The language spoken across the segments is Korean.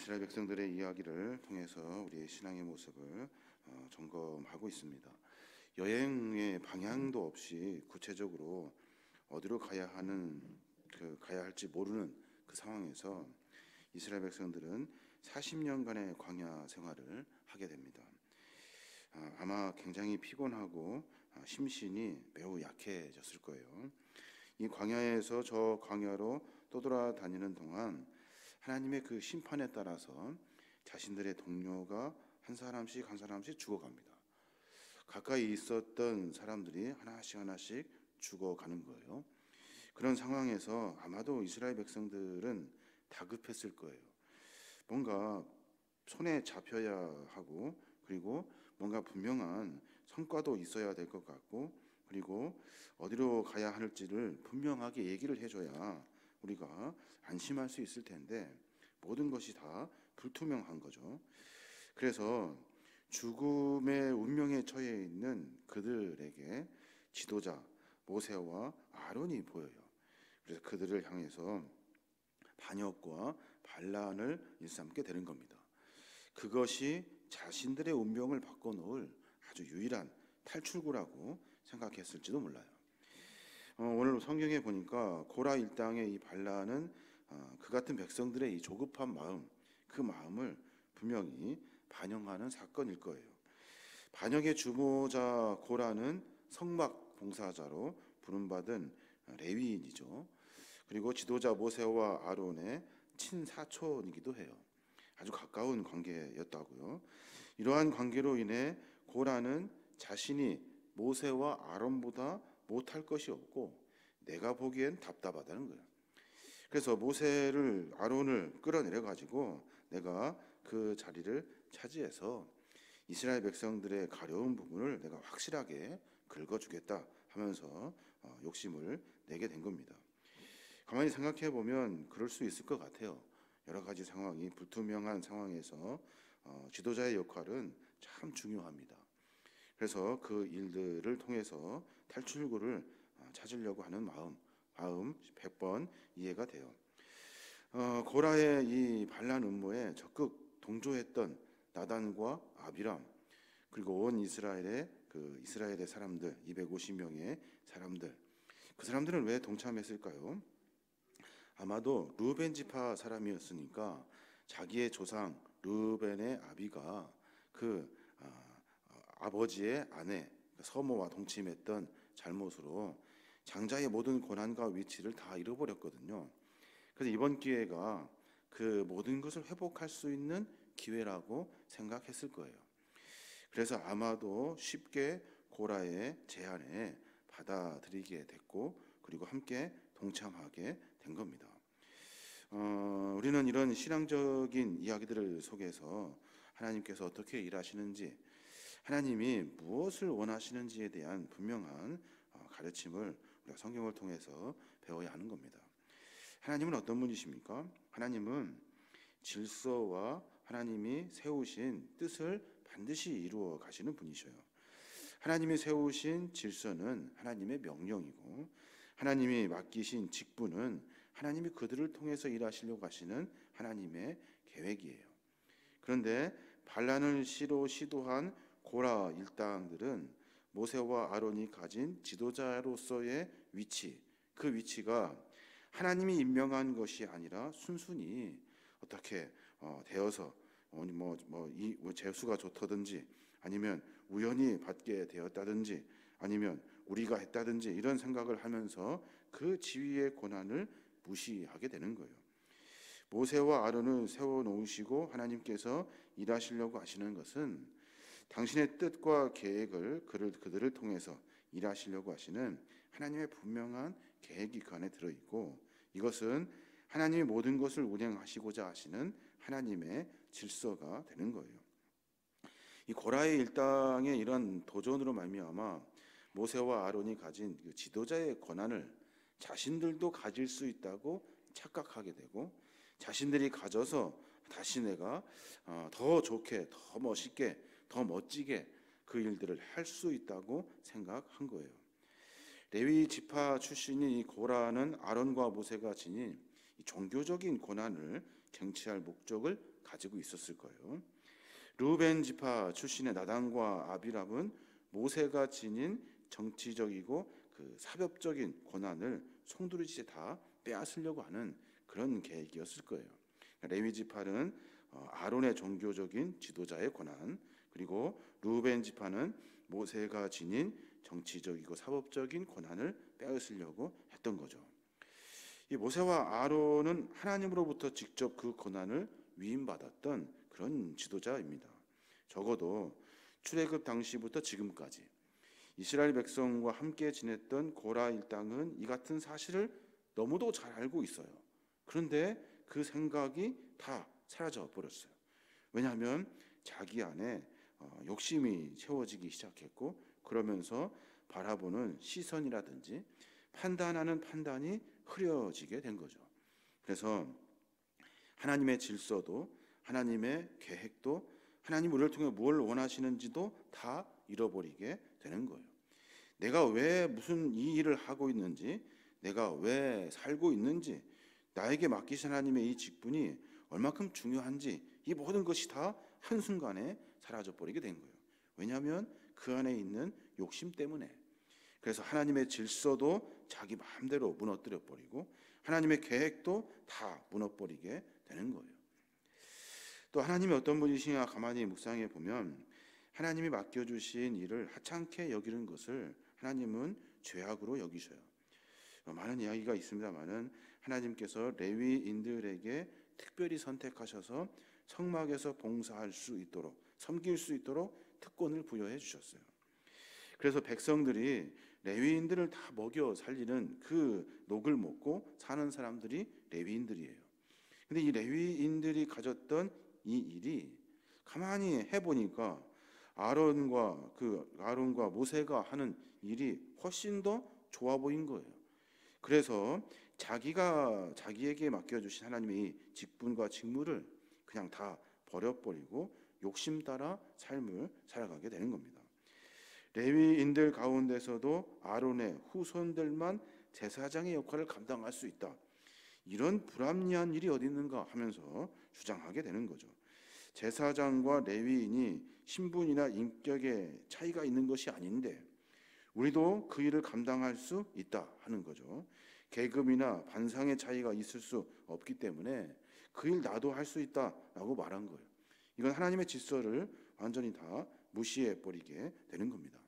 이스라엘 백성들의 이야기를 통해서 우리의 신앙의 모습을 점검하고 있습니다. 여행의 방향도 없이 구체적으로 어디로 가야 할지 모르는 그 상황에서 이스라엘 백성들은 40년간의 광야 생활을 하게 됩니다. 아마 굉장히 피곤하고 심신이 매우 약해졌을 거예요. 이 광야에서 저 광야로 떠돌아다니는 동안 하나님의 그 심판에 따라서 자신들의 동료가 한 사람씩 죽어갑니다. 가까이 있었던 사람들이 하나씩 죽어가는 거예요. 그런 상황에서 아마도 이스라엘 백성들은 다급했을 거예요. 뭔가 손에 잡혀야 하고, 그리고 뭔가 분명한 성과도 있어야 될 것 같고, 그리고 어디로 가야 할지를 분명하게 얘기를 해줘야 우리가 안심할 수 있을 텐데 모든 것이 다 불투명한 거죠. 그래서 죽음의 운명에 처해 있는 그들에게 지도자 모세와 아론이 보여요. 그래서 그들을 향해서 반역과 반란을 일삼게 되는 겁니다. 그것이 자신들의 운명을 바꿔놓을 아주 유일한 탈출구라고 생각했을지도 몰라요. 오늘 성경에 보니까 고라 일당의 이 반란은 그 같은 백성들의 이 조급한 마음, 그 마음을 분명히 반영하는 사건일 거예요. 반역의 주모자 고라는 성막 봉사자로 부름받은 레위인이죠. 그리고 지도자 모세와 아론의 친사촌이기도 해요. 아주 가까운 관계였다고요. 이러한 관계로 인해 고라는 자신이 모세와 아론보다 못할 것이 없고 내가 보기엔 답답하다는 거예요. 그래서 모세를 아론을 끌어내려 가지고 내가 그 자리를 차지해서 이스라엘 백성들의 가려운 부분을 내가 확실하게 긁어주겠다 하면서 욕심을 내게 된 겁니다. 가만히 생각해 보면 그럴 수 있을 것 같아요. 여러 가지 상황이 불투명한 상황에서 지도자의 역할은 참 중요합니다. 그래서 그 일들을 통해서 탈출구를 찾으려고 하는 마음 100번 이해가 돼요. 고라의 이 반란 음모에 적극 동조했던 나단과 아비람, 그리고 온 이스라엘의 사람들 250명의 사람들, 그 사람들은 왜 동참했을까요? 아마도 르우벤 지파 사람이었으니까 자기의 조상 르우벤의 아비가 그 아버지의 아내 서모와 동침했던 잘못으로 장자의 모든 권한과 위치를 다 잃어버렸거든요. 그래서 이번 기회가 그 모든 것을 회복할 수 있는 기회라고 생각했을 거예요. 그래서 아마도 쉽게 고라의 제안에 받아들이게 됐고, 그리고 함께 동참하게 된 겁니다. 우리는 이런 신앙적인 이야기들을 속에서 하나님께서 어떻게 일하시는지, 하나님이 무엇을 원하시는지에 대한 분명한 가르침을 우리가 성경을 통해서 배워야 하는 겁니다. 하나님은 어떤 분이십니까? 하나님은 질서와 하나님이 세우신 뜻을 반드시 이루어 가시는 분이셔요. 하나님이 세우신 질서는 하나님의 명령이고, 하나님이 맡기신 직분은 하나님이 그들을 통해서 일하시려고 하시는 하나님의 계획이에요. 그런데 반란을 시도한 고라 일당들은 모세와 아론이 가진 지도자로서의 위치, 그 위치가 하나님이 임명한 것이 아니라 순순히 어떻게 되어서 재수가 좋다든지, 아니면 우연히 받게 되었다든지, 아니면 우리가 했다든지 이런 생각을 하면서 그 지위의 권한을 무시하게 되는 거예요. 모세와 아론을 세워놓으시고 하나님께서 일하시려고 하시는 것은 당신의 뜻과 계획을 그들을 통해서 일하시려고 하시는 하나님의 분명한 계획이 그 안에 들어있고, 이것은 하나님이 모든 것을 운행하시고자 하시는 하나님의 질서가 되는 거예요. 이 고라의 일당의 이런 도전으로 말미암아 모세와 아론이 가진 그 지도자의 권한을 자신들도 가질 수 있다고 착각하게 되고, 자신들이 가져서 다시 내가 더 좋게, 더 멋있게, 더 멋지게 그 일들을 할 수 있다고 생각한 거예요. 레위 지파 출신인 이 고라는 아론과 모세가 지닌 종교적인 권한을 쟁취할 목적을 가지고 있었을 거예요. 르우벤 지파 출신의 나단과 아비람은 모세가 지닌 정치적이고 그 사법적인 권한을 송두리째 다 빼앗으려고 하는 그런 계획이었을 거예요. 레위 지파는 아론의 종교적인 지도자의 권한, 그리고 르우벤 지파는 모세가 지닌 정치적이고 사법적인 권한을 빼앗으려고 했던 거죠. 이 모세와 아론은 하나님으로부터 직접 그 권한을 위임받았던 그런 지도자입니다. 적어도 출애굽 당시부터 지금까지 이스라엘 백성과 함께 지냈던 고라 일당은 이 같은 사실을 너무도 잘 알고 있어요. 그런데 그 생각이 다 사라져 버렸어요. 왜냐하면 자기 안에 욕심이 채워지기 시작했고, 그러면서 바라보는 시선이라든지 판단하는 판단이 흐려지게 된 거죠. 그래서 하나님의 질서도 하나님의 계획도 하나님 우리를 통해 뭘 원하시는지도 다 잃어버리게 되는 거예요. 내가 왜 무슨 이 일을 하고 있는지, 내가 왜 살고 있는지, 나에게 맡기신 하나님의 이 직분이 얼마큼 중요한지, 이 모든 것이 다 한순간에 사라져버리게 된 거예요. 왜냐하면 그 안에 있는 욕심 때문에. 그래서 하나님의 질서도 자기 마음대로 무너뜨려 버리고 하나님의 계획도 다 무너버리게 되는 거예요. 또 하나님이 어떤 분이시냐 가만히 묵상해 보면 하나님이 맡겨주신 일을 하찮게 여기는 것을 하나님은 죄악으로 여기셔요. 많은 이야기가 있습니다만은 하나님께서 레위인들에게 특별히 선택하셔서 성막에서 봉사할 수 있도록, 섬길 수 있도록 특권을 부여해 주셨어요. 그래서 백성들이 레위인들을 다 먹여 살리는 그 녹을 먹고 사는 사람들이 레위인들이에요. 근데 이 레위인들이 가졌던 이 일이 가만히 해보니까 아론과 모세가 하는 일이 훨씬 더 좋아 보인 거예요. 그래서 자기에게 맡겨주신 하나님의 이 직분과 직무를 그냥 다 버려버리고 욕심 따라 삶을 살아가게 되는 겁니다. 레위인들 가운데서도 아론의 후손들만 제사장의 역할을 감당할 수 있다, 이런 불합리한 일이 어디 있는가 하면서 주장하게 되는 거죠. 제사장과 레위인이 신분이나 인격의 차이가 있는 것이 아닌데 우리도 그 일을 감당할 수 있다 하는 거죠. 계급이나 반상의 차이가 있을 수 없기 때문에 그 일 나도 할 수 있다라고 말한 거예요. 이건 하나님의 질서를 완전히 다 무시해 버리게 되는 겁니다.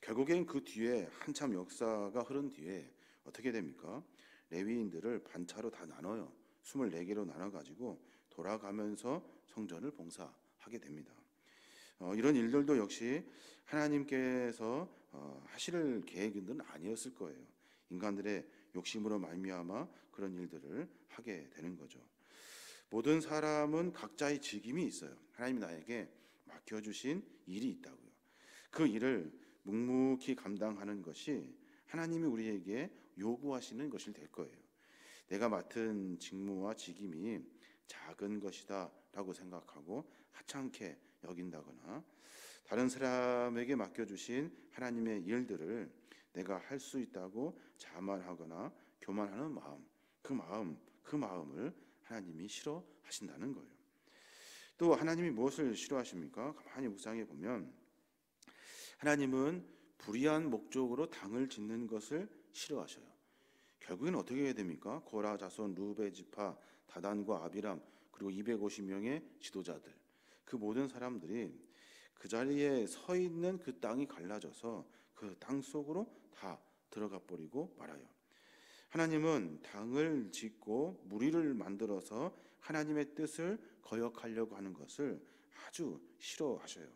결국엔 그 뒤에 한참 역사가 흐른 뒤에 어떻게 됩니까? 레위인들을 반차로 다 나눠요. 24개로 나눠가지고 돌아가면서 성전을 봉사하게 됩니다. 이런 일들도 역시 하나님께서 하실 계획은 아니었을 거예요. 인간들의 욕심으로 말미암아 그런 일들을 하게 되는 거죠. 모든 사람은 각자의 직임이 있어요. 하나님이 나에게 맡겨주신 일이 있다고요. 그 일을 묵묵히 감당하는 것이 하나님이 우리에게 요구하시는 것이 될 거예요. 내가 맡은 직무와 직임이 작은 것이다 라고 생각하고 하찮게 여긴다거나 다른 사람에게 맡겨주신 하나님의 일들을 내가 할 수 있다고 자만하거나 교만하는 그 마음을 하나님이 싫어하신다는 거예요. 또 하나님이 무엇을 싫어하십니까? 가만히 묵상해 보면 하나님은 불의한 목적으로 당을 짓는 것을 싫어하셔요. 결국엔 어떻게 해야 됩니까? 고라 자손 르우벤 지파 다단과 아비람 그리고 250명의 지도자들, 그 모든 사람들이 그 자리에 서 있는 그 땅이 갈라져서 그 땅 속으로 다 들어가 버리고 말아요. 하나님은 당을 짓고 무리를 만들어서 하나님의 뜻을 거역하려고 하는 것을 아주 싫어하셔요.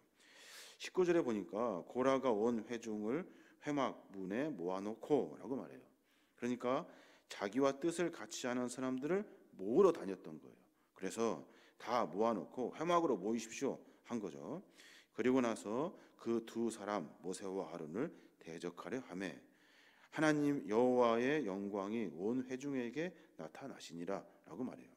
19절에 보니까 고라가 온 회중을 회막 문에 모아놓고 라고 말해요. 그러니까 자기와 뜻을 같이 하는 사람들을 모으러 다녔던 거예요. 그래서 다 모아놓고 회막으로 모이십시오 한 거죠. 그리고 나서 그 두 사람 모세와 아론을 대적하려 하매 하나님 여호와의 영광이 온 회중에게 나타나시니라 라고 말해요.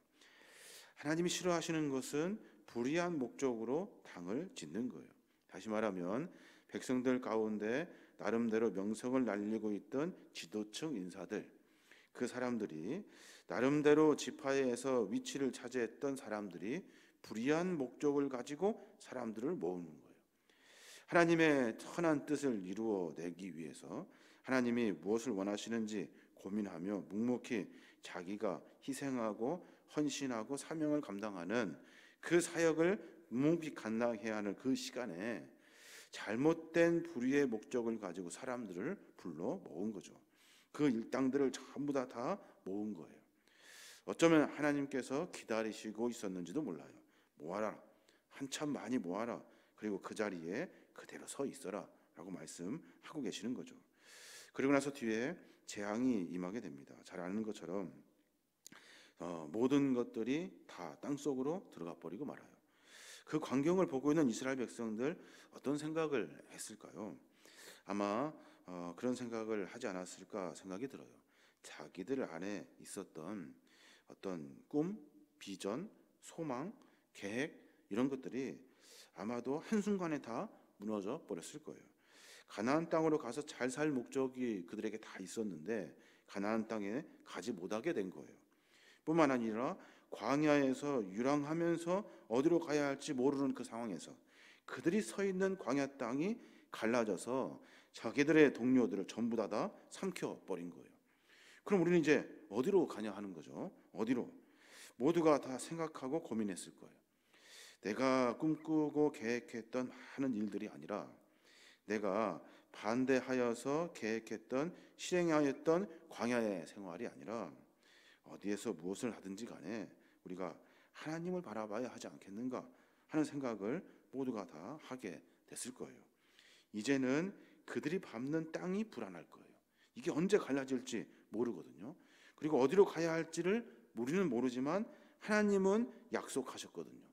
하나님이 싫어하시는 것은 불의한 목적으로 당을 짓는 거예요. 다시 말하면 백성들 가운데 나름대로 명성을 날리고 있던 지도층 인사들, 그 사람들이 나름대로 지파에서 위치를 차지했던 사람들이 불의한 목적을 가지고 사람들을 모으는 거예요. 하나님의 선한 뜻을 이루어내기 위해서 하나님이 무엇을 원하시는지 고민하며 묵묵히 자기가 희생하고 헌신하고 사명을 감당하는 그 사역을 묵묵히 감당해야 하는 그 시간에 잘못된 불의의 목적을 가지고 사람들을 불러 모은 거죠. 그 일당들을 전부 다 모은 거예요. 어쩌면 하나님께서 기다리시고 있었는지도 몰라요. 모아라, 한참 많이 모아라, 그리고 그 자리에 그대로 서 있어라 라고 말씀하고 계시는 거죠. 그리고 나서 뒤에 재앙이 임하게 됩니다. 잘 아는 것처럼 모든 것들이 다 땅속으로 들어가 버리고 말아요. 그 광경을 보고 있는 이스라엘 백성들 어떤 생각을 했을까요? 아마 그런 생각을 하지 않았을까 생각이 들어요. 자기들 안에 있었던 어떤 꿈, 비전, 소망, 계획 이런 것들이 아마도 한순간에 다 무너져 버렸을 거예요. 가나안 땅으로 가서 잘 살 목적이 그들에게 다 있었는데 가나안 땅에 가지 못하게 된 거예요. 뿐만 아니라 광야에서 유랑하면서 어디로 가야 할지 모르는 그 상황에서 그들이 서 있는 광야 땅이 갈라져서 자기들의 동료들을 전부 다 삼켜 버린 거예요. 그럼 우리는 이제 어디로 가냐 하는 거죠. 어디로? 모두가 다 생각하고 고민했을 거예요. 내가 꿈꾸고 계획했던 많은 일들이 아니라 내가 반대하여서 계획했던 실행하였던 광야의 생활이 아니라 어디에서 무엇을 하든지 간에 우리가 하나님을 바라봐야 하지 않겠는가 하는 생각을 모두가 다 하게 됐을 거예요. 이제는 그들이 밟는 땅이 불안할 거예요. 이게 언제 갈라질지 모르거든요. 그리고 어디로 가야 할지를 우리는 모르지만 하나님은 약속하셨거든요.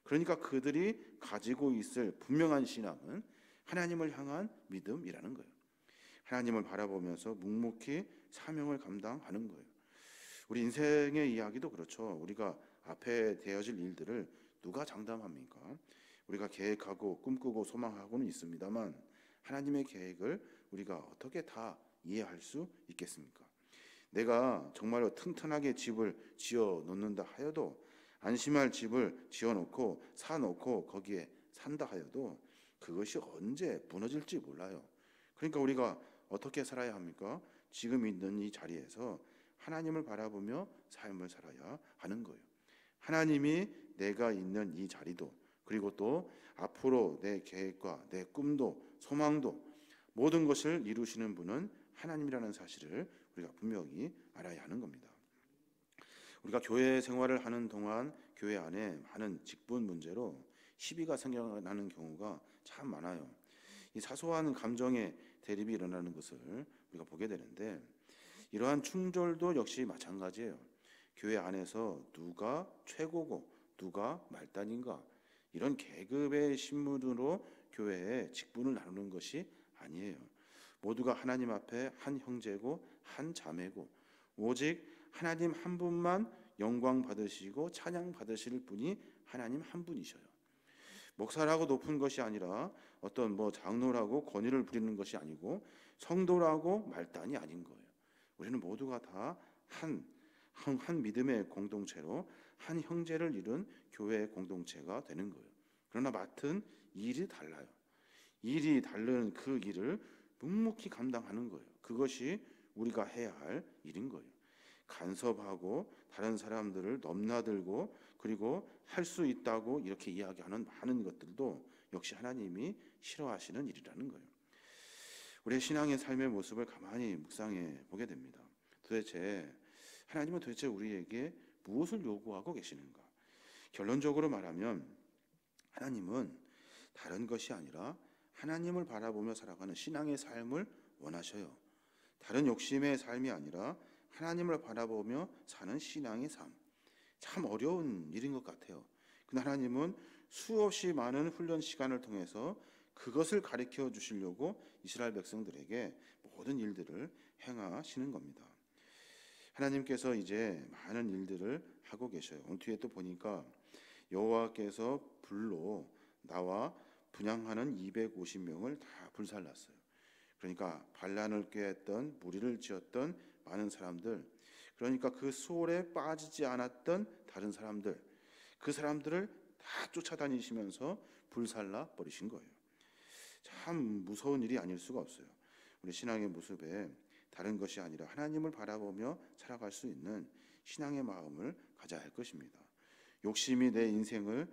그러니까 그들이 가지고 있을 분명한 신앙은 하나님을 향한 믿음이라는 거예요. 하나님을 바라보면서 묵묵히 사명을 감당하는 거예요. 우리 인생의 이야기도 그렇죠. 우리가 앞에 되어질 일들을 누가 장담합니까? 우리가 계획하고 꿈꾸고 소망하고는 있습니다만 하나님의 계획을 우리가 어떻게 다 이해할 수 있겠습니까? 내가 정말로 튼튼하게 집을 지어 놓는다 하여도 안심할 집을 지어 놓고 사 놓고 거기에 산다 하여도 그것이 언제 무너질지 몰라요. 그러니까 우리가 어떻게 살아야 합니까? 지금 있는 이 자리에서 하나님을 바라보며 삶을 살아야 하는 거예요. 하나님이 내가 있는 이 자리도 그리고 또 앞으로 내 계획과 내 꿈도 소망도 모든 것을 이루시는 분은 하나님이라는 사실을 우리가 분명히 알아야 하는 겁니다. 우리가 교회 생활을 하는 동안 교회 안에 많은 직분 문제로 시비가 생겨나는 경우가 참 많아요. 이 사소한 감정의 대립이 일어나는 것을 우리가 보게 되는데 이러한 충돌도 역시 마찬가지예요. 교회 안에서 누가 최고고 누가 말단인가 이런 계급의 신분으로 교회에 직분을 나누는 것이 아니에요. 모두가 하나님 앞에 한 형제고 한 자매고 오직 하나님 한 분만 영광 받으시고 찬양 받으실 분이 하나님 한 분이셔요. 목사라고 높은 것이 아니라 어떤 장로라고 권위를 부리는 것이 아니고 성도라고 말단이 아닌 거예요. 우리는 모두가 다 한 믿음의 공동체로 한 형제를 이룬 교회의 공동체가 되는 거예요. 그러나 맡은 일이 달라요. 일이 다른 그 일을 묵묵히 감당하는 거예요. 그것이 우리가 해야 할 일인 거예요. 간섭하고 다른 사람들을 넘나들고 그리고 할 수 있다고 이렇게 이야기하는 많은 것들도 역시 하나님이 싫어하시는 일이라는 거예요. 우리의 신앙의 삶의 모습을 가만히 묵상해 보게 됩니다. 하나님은 도대체 우리에게 무엇을 요구하고 계시는가? 결론적으로 말하면 하나님은 다른 것이 아니라 하나님을 바라보며 살아가는 신앙의 삶을 원하셔요. 다른 욕심의 삶이 아니라 하나님을 바라보며 사는 신앙의 삶. 참 어려운 일인 것 같아요. 근데 하나님은 수없이 많은 훈련 시간을 통해서 그것을 가르쳐 주시려고 이스라엘 백성들에게 모든 일들을 행하시는 겁니다. 하나님께서 이제 많은 일들을 하고 계셔요. 오늘 뒤에 또 보니까 여호와께서 불로 나와 분향하는 250명을 다 불살랐어요. 그러니까 반란을 꾀했던, 무리를 지었던 많은 사람들, 그러니까 그 수월에 빠지지 않았던 다른 사람들, 그 사람들을 다 쫓아다니시면서 불살라 버리신 거예요. 참 무서운 일이 아닐 수가 없어요. 우리 신앙의 모습에 다른 것이 아니라 하나님을 바라보며 살아갈 수 있는 신앙의 마음을 가져야 할 것입니다. 욕심이 내 인생을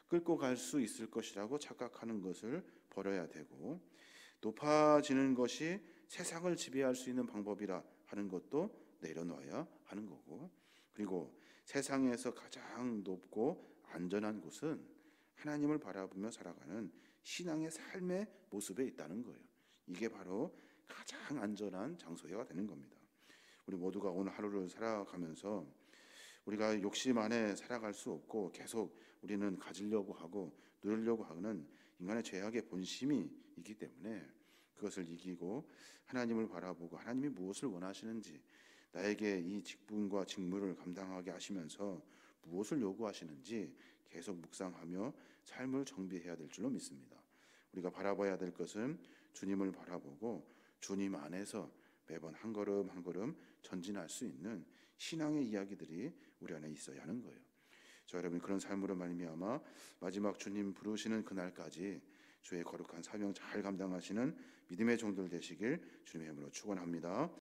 끌고 갈 수 있을 것이라고 착각하는 것을 버려야 되고, 높아지는 것이 세상을 지배할 수 있는 방법이라 하는 것도 내려놔야 하는 거고, 그리고 세상에서 가장 높고 안전한 곳은 하나님을 바라보며 살아가는 신앙의 삶의 모습에 있다는 거예요. 이게 바로 가장 안전한 장소가 되는 겁니다. 우리 모두가 오늘 하루를 살아가면서 우리가 욕심 안에 살아갈 수 없고 계속 우리는 가지려고 하고 누리려고 하는 인간의 죄악의 본심이 있기 때문에 그것을 이기고 하나님을 바라보고 하나님이 무엇을 원하시는지, 나에게 이 직분과 직무를 감당하게 하시면서 무엇을 요구하시는지 계속 묵상하며 삶을 정비해야 될 줄로 믿습니다. 우리가 바라봐야 될 것은 주님을 바라보고 주님 안에서 매번 한 걸음 한 걸음 전진할 수 있는 신앙의 이야기들이 우리 안에 있어야 하는 거예요. 저 여러분, 그런 삶으로 말미암아 마지막 주님 부르시는 그날까지 주의 거룩한 사명 잘 감당하시는 믿음의 종들 되시길 주님의 이름으로 축원합니다.